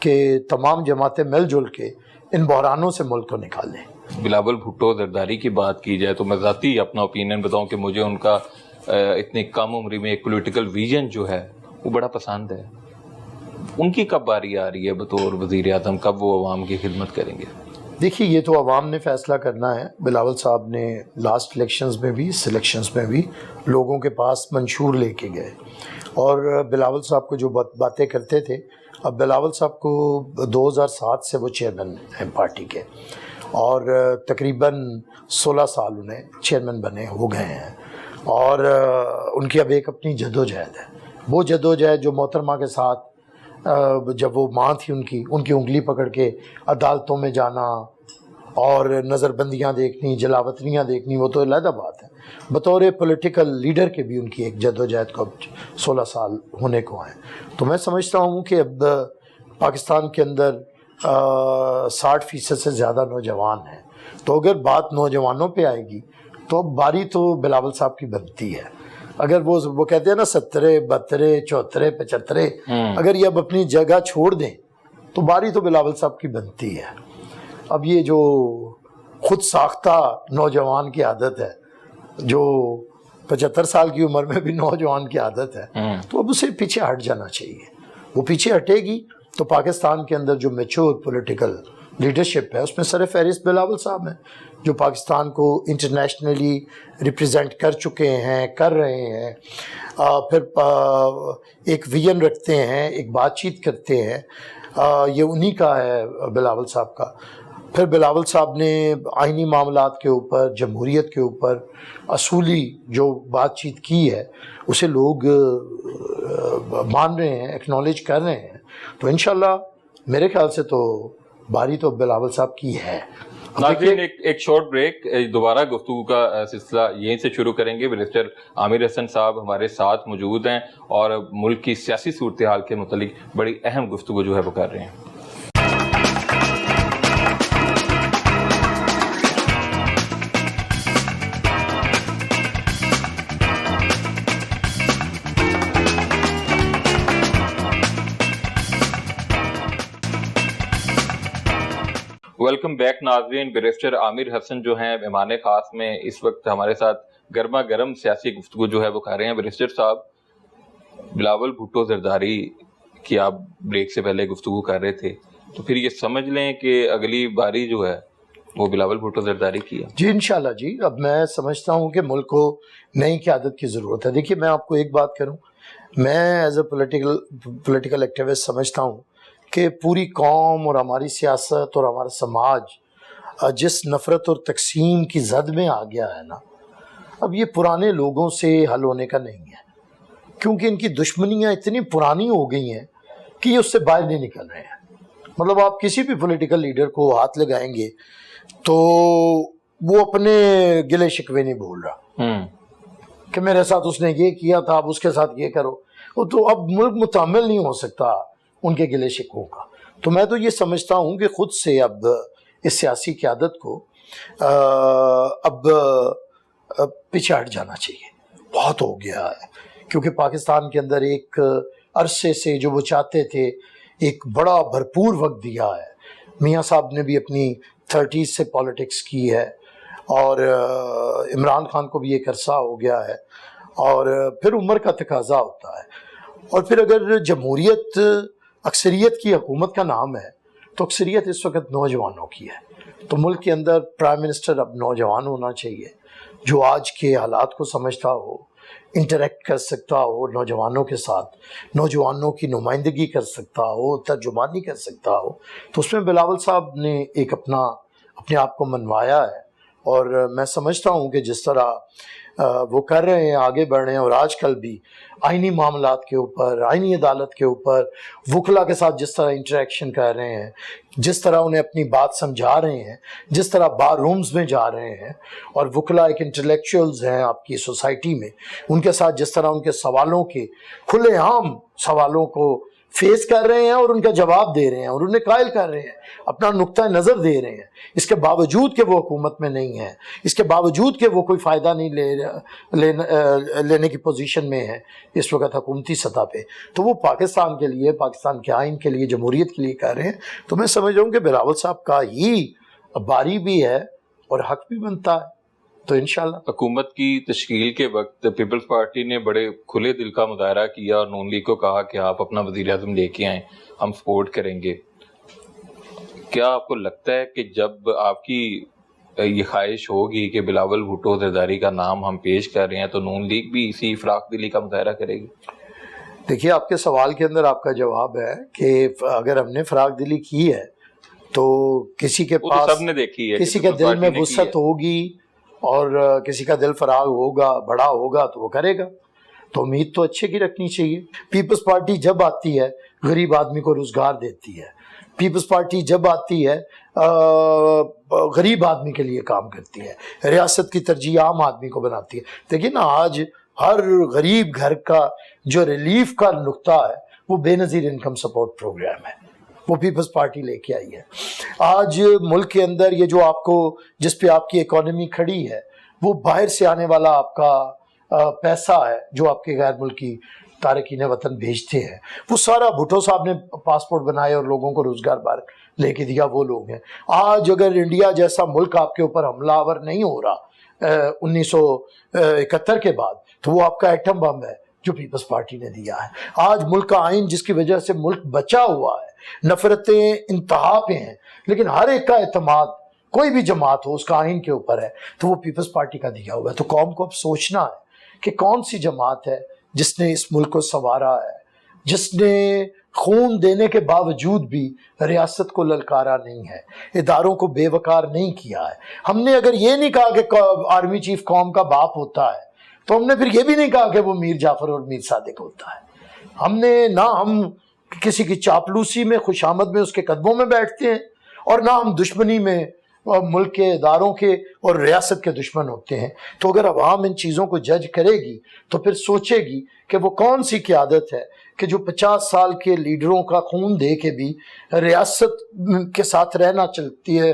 کہ تمام جماعتیں مل جل کے ان بحرانوں سے ملک کو نکالیں. بلاول بھٹو زرداری کی بات کی جائے تو میں ذاتی اپنا اوپینین بتاؤں کہ مجھے ان کا اتنی کم عمری میں ایک پولیٹیکل ویژن جو ہے وہ بڑا پسند ہے. ان کی کب باری آ رہی ہے بطور وزیر اعظم, کب وہ عوام کی خدمت کریں گے؟ دیکھیے یہ تو عوام نے فیصلہ کرنا ہے. بلاول صاحب نے لاسٹ الیکشنز میں بھی, سلیکشنز میں بھی لوگوں کے پاس منشور لے کے گئے, اور بلاول صاحب کو جو باتیں کرتے تھے, اب بلاول صاحب کو 2007 سے وہ چیئرمین ہیں پارٹی کے, اور تقریباً 16 سال انہیں چیئرمین بنے ہو گئے ہیں, اور ان کی اب ایک اپنی جدوجہد ہے. وہ جدوجہد جو محترمہ کے ساتھ جب وہ ماں تھی ان کی انگلی پکڑ کے عدالتوں میں جانا اور نظر بندیاں دیکھنی, جلاوطنیاں دیکھنی, وہ تو علیحدہ بات ہے. بطور پولیٹیکل لیڈر کے بھی ان کی ایک جدوجہد کو 16 سال ہونے کو ہیں. تو میں سمجھتا ہوں کہ اب پاکستان کے اندر 60% سے زیادہ نوجوان ہیں, تو اگر بات نوجوانوں پہ آئے گی تو اب باری تو بلاول صاحب کی بنتی ہے. اگر وہ کہتے ہیں نا 70 72 74 75, اگر یہ اب اپنی جگہ چھوڑ دیں تو باری تو بلاول صاحب کی بنتی ہے. اب یہ جو خود ساختہ نوجوان کی عادت ہے, جو 75 سال کی عمر میں بھی نوجوان کی عادت ہے, تو اب اسے پیچھے ہٹ جانا چاہیے. وہ پیچھے ہٹے گی تو پاکستان کے اندر جو میچور پولیٹیکل لیڈرشپ ہے اس میں سر فہرست بلاول صاحب ہیں, جو پاکستان کو انٹرنیشنلی ریپریزنٹ کر چکے ہیں, کر رہے ہیں, پھر ایک ویژن رکھتے ہیں, ایک بات چیت کرتے ہیں. یہ انہی کا ہے بلاول صاحب کا. پھر بلاول صاحب نے آئینی معاملات کے اوپر, جمہوریت کے اوپر اصولی جو بات چیت کی ہے اسے لوگ مان رہے ہیں, ایکنالج کر رہے ہیں. تو انشاءاللہ میرے خیال سے تو باری تو بلاول صاحب کی ہے. ناظرین ایک شارٹ بریک, دوبارہ گفتگو کا سلسلہ یہیں سے شروع کریں گے. بیرسٹر عامر حسن صاحب ہمارے ساتھ موجود ہیں اور ملک کی سیاسی صورتحال کے متعلق بڑی اہم گفتگو جو ہے وہ کر رہے ہیں. ویلکم بیک ناظرین. بیرسٹر عامر حسن جو ہیں مہمان خاص میں اس وقت ہمارے ساتھ گرما گرم سیاسی گفتگو جو ہے وہ کر رہے ہیں. بیرسٹر صاحب, بلاول بھٹو زرداری کی آپ بریک سے پہلے گفتگو کر رہے تھے, تو پھر یہ سمجھ لیں کہ اگلی باری جو ہے وہ بلاول بھٹو زرداری کی ہے؟ جی انشاءاللہ جی. اب میں سمجھتا ہوں کہ ملک کو نئی قیادت کی ضرورت ہے. دیکھیے میں آپ کو ایک بات کروں, میں ایز اے پولیٹیکل ایکٹیوسٹ سمجھتا ہوں کہ پوری قوم اور ہماری سیاست اور ہمارا سماج جس نفرت اور تقسیم کی زد میں آ گیا ہے نا, اب یہ پرانے لوگوں سے حل ہونے کا نہیں ہے, کیونکہ ان کی دشمنیاں اتنی پرانی ہو گئی ہیں کہ یہ اس سے باہر نہیں نکل رہے ہیں. مطلب آپ کسی بھی پولیٹیکل لیڈر کو ہاتھ لگائیں گے تو وہ اپنے گلے شکوے نہیں بھول رہا کہ میرے ساتھ اس نے یہ کیا تھا, اب اس کے ساتھ یہ کرو. تو اب ملک متحمل نہیں ہو سکتا ان کے گلے شکووں کا. تو میں تو یہ سمجھتا ہوں کہ خود سے اب اس سیاسی قیادت کو اب پیچھے ہٹ جانا چاہیے. بہت ہو گیا ہے, کیونکہ پاکستان کے اندر ایک عرصے سے جو وہ چاہتے تھے ایک بڑا بھرپور وقت دیا ہے. میاں صاحب نے بھی اپنی 30s سے پالیٹکس کی ہے, اور عمران خان کو بھی ایک عرصہ ہو گیا ہے, اور پھر عمر کا تقاضا ہوتا ہے. اور پھر اگر جمہوریت اکثریت کی حکومت کا نام ہے تو اکثریت اس وقت نوجوانوں کی ہے. تو ملک کے اندر پرائم منسٹر اب نوجوان ہونا چاہیے, جو آج کے حالات کو سمجھتا ہو, انٹریکٹ کر سکتا ہو نوجوانوں کے ساتھ, نوجوانوں کی نمائندگی کر سکتا ہو, ترجمانی کر سکتا ہو. تو اس میں بلاول صاحب نے ایک اپنے آپ کو منوایا ہے, اور میں سمجھتا ہوں کہ جس طرح وہ کر رہے ہیں, آگے بڑھ رہے ہیں, اور آج کل بھی آئینی معاملات کے اوپر, آئینی عدالت کے اوپر وکلا کے ساتھ جس طرح انٹریکشن کر رہے ہیں, جس طرح انہیں اپنی بات سمجھا رہے ہیں, جس طرح بار رومز میں جا رہے ہیں, اور وکلا ایک انٹلیکچوئلز ہیں آپ کی سوسائٹی میں, ان کے ساتھ جس طرح ان کے سوالوں کے کھلے عام سوالوں کو فیس کر رہے ہیں اور ان کا جواب دے رہے ہیں, اور انہیں قائل کر رہے ہیں, اپنا نقطہ نظر دے رہے ہیں, اس کے باوجود کہ وہ حکومت میں نہیں ہیں, اس کے باوجود کہ وہ کوئی فائدہ نہیں لینے کی پوزیشن میں ہے اس وقت حکومتی سطح پہ, تو وہ پاکستان کے لیے, پاکستان کے آئین کے لیے, جمہوریت کے لیے کر رہے ہیں. تو میں سمجھ رہا ہوں کہ بلاول صاحب کا ہی باری بھی ہے اور حق بھی بنتا ہے. تو انشاءاللہ حکومت کی تشکیل کے وقت پیپلز پارٹی نے بڑے کھلے دل کا مظاہرہ کیا اور نون لیگ کو کہا کہ آپ اپنا وزیر اعظم لے کے آئیں, ہم سپورٹ کریں گے. کیا آپ کو لگتا ہے کہ جب آپ کی یہ خواہش ہوگی کہ بلاول بھٹو زرداری کا نام ہم پیش کر رہے ہیں تو نون لیگ بھی اسی فراق دلی کا مظاہرہ کرے گی؟ دیکھیے, آپ کے سوال کے اندر آپ کا جواب ہے کہ اگر ہم نے فراق دلی کی ہے تو کسی کے پاس سب نے دیکھی ہے, کسی کے دل میں وسعت ہوگی اور کسی کا دل فراغ ہوگا, بڑا ہوگا تو وہ کرے گا. تو امید تو اچھے کی رکھنی چاہیے. پیپلز پارٹی جب آتی ہے غریب آدمی کو روزگار دیتی ہے, پیپلز پارٹی جب آتی ہے غریب آدمی کے لیے کام کرتی ہے, ریاست کی ترجیح عام آدمی کو بناتی ہے. دیکھیے نا, آج ہر غریب گھر کا جو ریلیف کا نقطہ ہے وہ بے نظیر انکم سپورٹ پروگرام ہے, وہ پیپلز پارٹی لے کے آئی ہے. آج ملک کے اندر یہ جو آپ کو, جس پہ آپ کی اکانومی کھڑی ہے, وہ باہر سے آنے والا آپ کا پیسہ ہے جو آپ کے غیر ملکی تارکین وطن بھیجتے ہیں, وہ سارا بھٹو صاحب نے پاسپورٹ بنائے اور لوگوں کو روزگار بار لے کے دیا, وہ لوگ ہیں. آج اگر انڈیا جیسا ملک آپ کے اوپر حملہ آور نہیں ہو رہا 1971 کے بعد, تو وہ آپ کا ایٹم بم ہے جو پیپلز پارٹی نے دیا ہے. آج ملک کا آئین جس کی وجہ سے ملک بچا ہوا ہے, نفرتیں انتہا پہ ہیں, لیکن ہر ایک کا اعتماد کوئی بھی جماعت ہو اس کا آئین کے اوپر ہے, تو وہ پیپلز پارٹی کا دیا ہوا ہے. تو قوم کو اب سوچنا ہے کہ کون سی جماعت ہے جس نے اس ملک کو سنوارا ہے, جس نے خون دینے کے باوجود بھی ریاست کو للکارا نہیں ہے, اداروں کو بے وقار نہیں کیا ہے. ہم نے اگر یہ نہیں کہا کہ آرمی چیف قوم کا باپ ہوتا ہے, تو ہم نے پھر یہ بھی نہیں کہا کہ وہ میر جعفر اور میر صادق ہوتا ہے. ہم نے نہ ہم کسی کی چاپلوسی میں, خوش آمد میں اس کے قدموں میں بیٹھتے ہیں, اور نہ ہم دشمنی میں ملک کے اداروں کے اور ریاست کے دشمن ہوتے ہیں. تو اگر عوام ان چیزوں کو جج کرے گی تو پھر سوچے گی کہ وہ کون سی قیادت ہے کہ جو 50 سال کے لیڈروں کا خون دے کے بھی ریاست کے ساتھ رہنا چلتی ہے,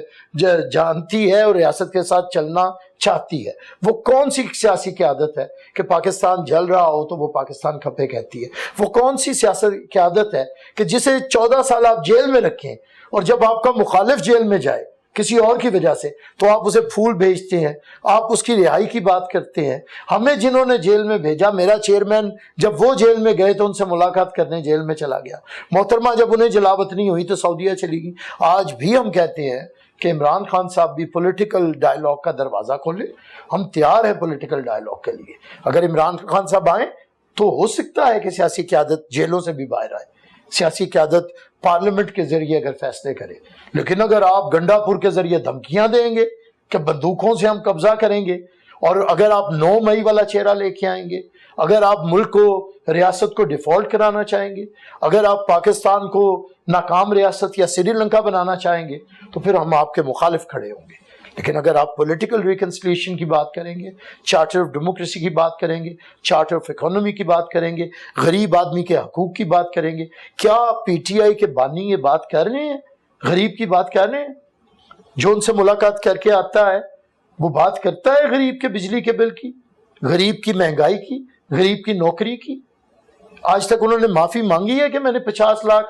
جانتی ہے اور ریاست کے ساتھ چلنا چاہتی ہے. وہ کون سی سیاسی قیادت ہے کہ پاکستان جل رہا ہو تو وہ پاکستان کھپے کہتی ہے. وہ کون سی سیاسی قیادت ہے کہ جسے 14 سال آپ جیل میں رکھیں اور جب آپ کا مخالف جیل میں جائے کسی اور کی وجہ سے تو آپ اسے پھول بھیجتے ہیں, آپ اس کی رہائی کی بات کرتے ہیں. ہمیں جنہوں نے جیل میں بھیجا, میرا چیئرمین جب وہ جیل میں گئے تو ان سے ملاقات کرنے جیل میں چلا گیا. محترمہ جب انہیں جلاوطنی ہوئی تو سعودیہ چلی گئی. آج بھی ہم کہتے ہیں کہ عمران خان صاحب بھی پولیٹیکل ڈائیلاگ کا دروازہ کھولے. ہم تیار ہیں پولیٹیکل ڈائیلاگ کے لیے. اگر عمران خان صاحب آئیں تو ہو سکتا ہے کہ سیاسی قیادت جیلوں سے بھی باہر آئے, سیاسی قیادت پارلیمنٹ کے ذریعے اگر فیصلے کرے. لیکن اگر آپ گنڈا پور کے ذریعے دھمکیاں دیں گے کہ بندوقوں سے ہم قبضہ کریں گے, اور اگر آپ 9 مئی والا چہرہ لے کے آئیں گے, اگر آپ ملک کو, ریاست کو ڈیفالٹ کرانا چاہیں گے, اگر آپ پاکستان کو ناکام ریاست یا سری لنکا بنانا چاہیں گے, تو پھر ہم آپ کے مخالف کھڑے ہوں گے. لیکن اگر آپ پولیٹیکل ریکنسلیشن کی بات کریں گے, چارٹر آف ڈیموکریسی کی بات کریں گے, چارٹر آف اکانومی کی بات کریں گے, غریب آدمی کے حقوق کی بات کریں گے, کیا پی ٹی آئی کے بانی یہ بات کر رہے ہیں, غریب کی بات کر رہے ہیں؟ جو ان سے ملاقات کر کے آتا ہے وہ بات کرتا ہے غریب کے بجلی کے بل کی, غریب کی مہنگائی کی, غریب کی نوکری کی. آج تک انہوں نے معافی مانگی ہے کہ میں نے 50 لاکھ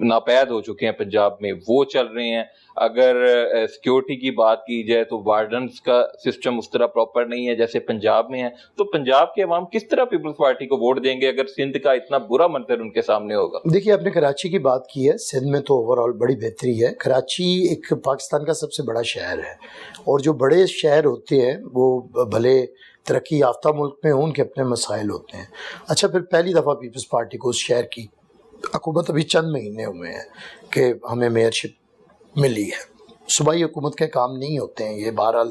ناپید ہو چکے ہیں پنجاب میں وہ چل رہے ہیں. اگر سیکیورٹی کی بات کی جائے تو وارڈنز کا سسٹم اس طرح پراپر نہیں ہے جیسے پنجاب میں ہے. تو پنجاب کے عوام کس طرح پیپلز پارٹی کو ووٹ دیں گے اگر سندھ کا اتنا برا منظر ان کے سامنے ہوگا؟ دیکھیے آپ نے کراچی کی بات کی ہے، سندھ میں تو اوور آل بڑی بہتری ہے. کراچی ایک پاکستان کا سب سے بڑا شہر ہے، اور جو بڑے شہر ہوتے ہیں وہ بھلے ترقی یافتہ ملک میں ہوں، ان کے اپنے مسائل ہوتے ہیں. اچھا، پھر پہلی دفعہ پیپلز پارٹی کو اس شہر کی حکومت ابھی چند مہینے ہوئے ہیں کہ ہمیں میئرشپ ملی ہے. صوبائی حکومت کے کام نہیں ہوتے ہیں یہ، بہرحال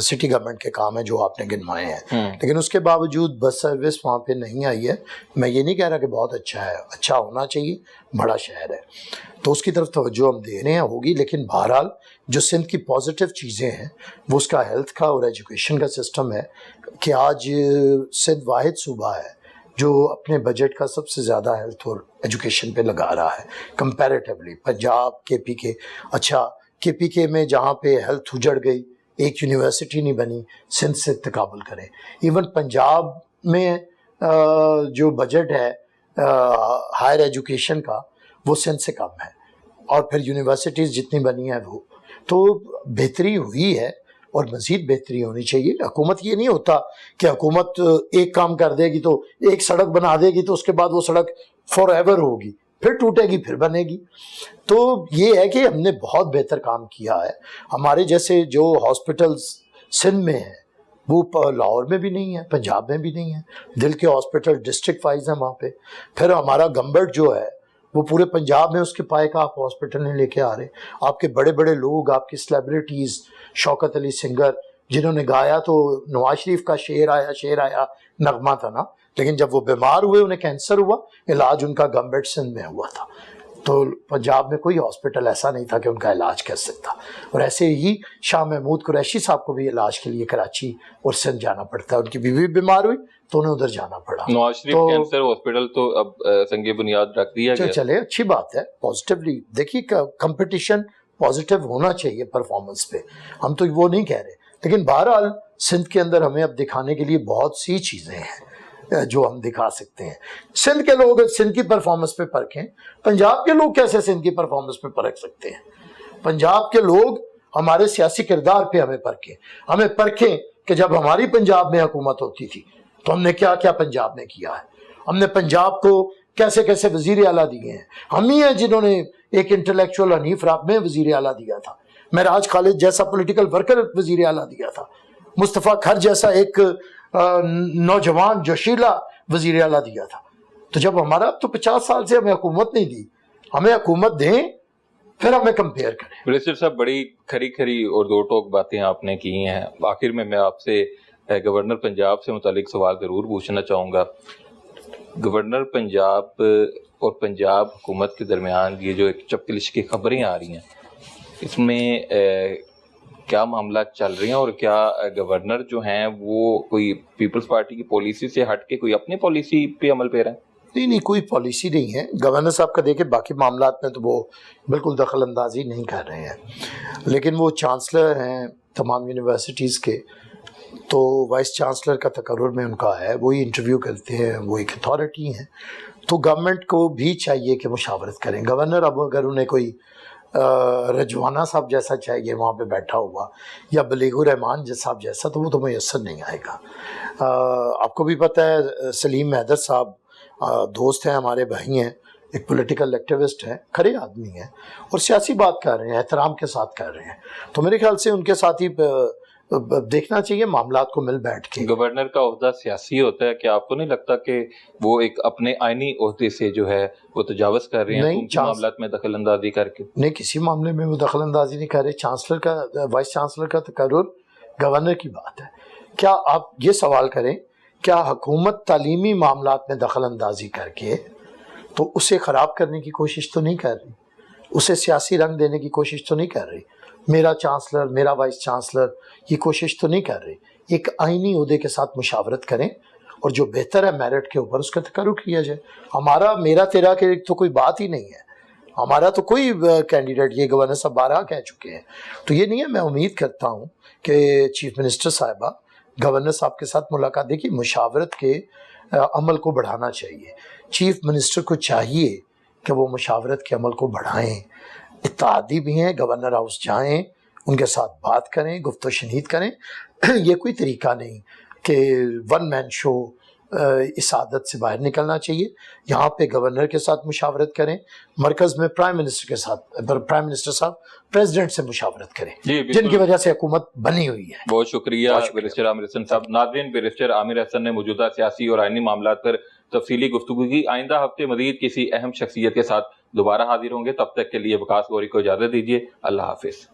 سٹی گورنمنٹ کے کام ہیں جو آپ نے گنوائے ہیں، لیکن اس کے باوجود بس سروس وہاں پہ نہیں آئی ہے. میں یہ نہیں کہہ رہا کہ بہت اچھا ہے، اچھا ہونا چاہیے، بڑا شہر ہے تو اس کی طرف توجہ ہم دے رہے ہیں، ہوگی. لیکن بہرحال جو سندھ کی پازیٹیو چیزیں ہیں وہ اس کا ہیلتھ کا اور ایجوکیشن کا سسٹم ہے کہ آج سندھ واحد صوبہ ہے جو اپنے بجٹ کا سب سے زیادہ ہیلتھ اور ایجوکیشن پہ لگا رہا ہے کمپیریٹیولی. پنجاب کے پی کے، اچھا کے پی کے میں جہاں پہ ہیلتھ اجڑ گئی، ایک یونیورسٹی نہیں بنی، سندھ سے تقابل کریں. ایون پنجاب میں جو بجٹ ہے ہائر ایجوکیشن کا وہ سندھ سے کم ہے، اور پھر یونیورسٹیز جتنی بنی ہیں وہ تو بہتری ہوئی ہے اور مزید بہتری ہونی چاہیے. حکومت یہ نہیں ہوتا کہ حکومت ایک کام کر دے گی تو ایک سڑک بنا دے گی تو اس کے بعد وہ سڑک فار ایور ہوگی، پھر ٹوٹے گی پھر بنے گی. تو یہ ہے کہ ہم نے بہت بہتر کام کیا ہے. ہمارے جیسے جو ہاسپٹلز سندھ میں ہیں وہ لاہور میں بھی نہیں ہے، پنجاب میں بھی نہیں ہے. دل کے ہاسپٹل ڈسٹرکٹ وائز ہیں وہاں پہ. پھر ہمارا گمبٹ جو ہے وہ پورے پنجاب میں اس کے پائے کا آپ ہاسپٹل نہیں لے کے آ رہے. آپ کے بڑے بڑے لوگ، آپ کی سیلیبریٹیز، شوکت علی سنگر جنہوں نے گایا تو نواز شریف کا شعر آیا نغمہ تھا نا، لیکن جب وہ بیمار ہوئے، انہیں کینسر ہوا، علاج ان کا گمبٹ سندھ میں ہوا تھا. تو پنجاب میں کوئی ہاسپٹل ایسا نہیں تھا کہ ان کا علاج کر سکتا. اور ایسے ہی شاہ محمود قریشی صاحب کو بھی علاج کے لیے کراچی اور سندھ جانا پڑتا ہے. ان کی بیوی بیمار ہوئی تو انہیں ادھر جانا پڑا. نواز شریف کینسر ہاسپٹل تو اب سنگ بنیاد رکھ دیا گیا. چلے اچھی بات ہے، پازیٹیولی دیکھیے کمپٹیشن پازیٹیو ہونا چاہیے پرفارمنس پہ، ہم تو وہ نہیں کہہ رہے. لیکن بہرحال سندھ کے اندر ہمیں اب دکھانے کے لیے بہت سی چیزیں ہیں جو ہم دکھا سکتے ہیں. سندھ کے لوگ سندھ کی پرفارمنس پہ پرکھیں، پنجاب کے لوگ کیسے سندھ کی پرفارمنس پہ پرکھ سکتے ہیں؟ پنجاب کے لوگ ہمارے سیاسی کردار پہ ہمیں پرکھیں کہ جب ہماری پنجاب میں حکومت ہوتی تھی تو ہم نے کیا کیا پنجاب میں کیا ہے. ہم نے پنجاب کو کیسے کیسے وزیر اعلیٰ دیے ہیں. ہم ہی ہیں جنہوں نے ایک انٹلیکچوئل حنیف راب میں وزیر اعلیٰ دیا تھا، معراج خالد جیسا پولیٹیکل ورکر وزیر اعلیٰ دیا تھا، مصطفیٰ کھر جیسا ایک نوجوان جوشیلا وزیر اعلیٰ دیا تھا. تو جب ہمارا اب تو 50 سال سے ہمیں حکومت نہیں دی، ہمیں حکومت دیں پھر ہمیں کمپیئر کریں. منسٹر صاحب بڑی کھری اور دو ٹوک باتیں آپ نے کی ہیں. آخر میں آپ سے گورنر پنجاب سے متعلق سوال ضرور پوچھنا چاہوں گا. گورنر پنجاب اور پنجاب حکومت کے درمیان یہ جو ایک چپکلش کی خبریں آ رہی ہیں، اس میں کیا معاملات چل رہے ہیں اور کیا گورنر جو ہیں وہ کوئی پیپلز پارٹی کی پالیسی سے ہٹ کے کوئی اپنی پالیسی پہ عمل پہ رہے ہیں؟ نہیں، کوئی پالیسی نہیں ہے. گورنر صاحب کا دیکھیں باقی معاملات میں تو وہ بالکل دخل اندازی نہیں کر رہے ہیں، لیکن وہ چانسلر ہیں تمام یونیورسٹیز کے، تو وائس چانسلر کا تقرر میں ان کا ہے، وہی انٹرویو کرتے ہیں، وہ ایک اتھارٹی ہیں. تو گورنمنٹ کو بھی چاہیے کہ مشاورت کریں. گورنر اب اگر انہیں کوئی رجوانہ صاحب جیسا چاہیے وہاں پہ بیٹھا ہوا، یا بلیغ الرحمان صاحب جیسا، تو وہ تو میسر نہیں آئے گا. آپ کو بھی پتہ ہے سلیم حیدر صاحب دوست ہیں، ہمارے بھائی ہیں، ایک پولیٹیکل ایکٹیوسٹ ہیں، کھڑے آدمی ہیں اور سیاسی بات کر رہے ہیں، احترام کے ساتھ کر رہے ہیں. تو میرے خیال سے ان کے ساتھ ہی دیکھنا چاہیے معاملات کو مل بیٹھ کے. گورنر کا عہدہ سیاسی ہوتا ہے، کہ آپ کو نہیں لگتا کہ وہ ایک اپنے آئینی عہدے سے جو ہے وہ تجاوز کر رہے ہیں معاملات میں دخل اندازی کر کے؟ نہیں، کسی معاملے میں وہ دخل اندازی نہیں کر رہے. چانسلر کا، وائس چانسلر کا تقرر گورنر کی بات ہے. کیا آپ یہ سوال کریں، کیا حکومت تعلیمی معاملات میں دخل اندازی کر کے تو اسے خراب کرنے کی کوشش تو نہیں کر رہی، اسے سیاسی رنگ دینے کی کوشش تو نہیں کر رہی؟ میرا چانسلر، میرا وائس چانسلر یہ کوشش تو نہیں کر رہی. ایک آئینی عہدے کے ساتھ مشاورت کریں اور جو بہتر ہے میرٹ کے اوپر اس کا تقرر کیا جائے. ہمارا میرا تیرا کے تو کوئی بات ہی نہیں ہے، ہمارا تو کوئی کینڈیڈیٹ، یہ گورنر صاحب بارہا کہہ چکے ہیں. تو یہ نہیں ہے. میں امید کرتا ہوں کہ چیف منسٹر صاحبہ گورنر صاحب کے ساتھ ملاقات، دیکھیے مشاورت کے عمل کو بڑھانا چاہیے. چیف منسٹر کو چاہیے کہ وہ مشاورت کے عمل کو بڑھائیں، اتحادی بھی ہیں، گورنر ہاؤس جائیں، ان کے ساتھ بات کریں، گفت و شنید کریں۔ یہ کوئی طریقہ نہیں کہ ون مین شو، اس عادت سے باہر نکلنا چاہیے۔ یہاں پہ گورنر کے ساتھ مشاورت کریں، مرکز میں پرائم منسٹر کے ساتھ، پرائم منسٹر صاحب پریزیڈنٹ سے مشاورت کریں، جن کی وجہ سے حکومت بنی ہوئی ہے۔ بہت شکریہ بیرسٹر عامر حسن صاحب۔ ناظرین، بیرسٹر عامر حسن نے موجودہ سیاسی اور آئینی معاملات پر تفصیلی گفتگو کی۔ آئندہ ہفتے مزید کسی اہم شخصیت کے ساتھ دوبارہ حاضر ہوں گے، تب تک کے لیے وقاص غوری کو اجازت دیجیے۔ اللہ حافظ۔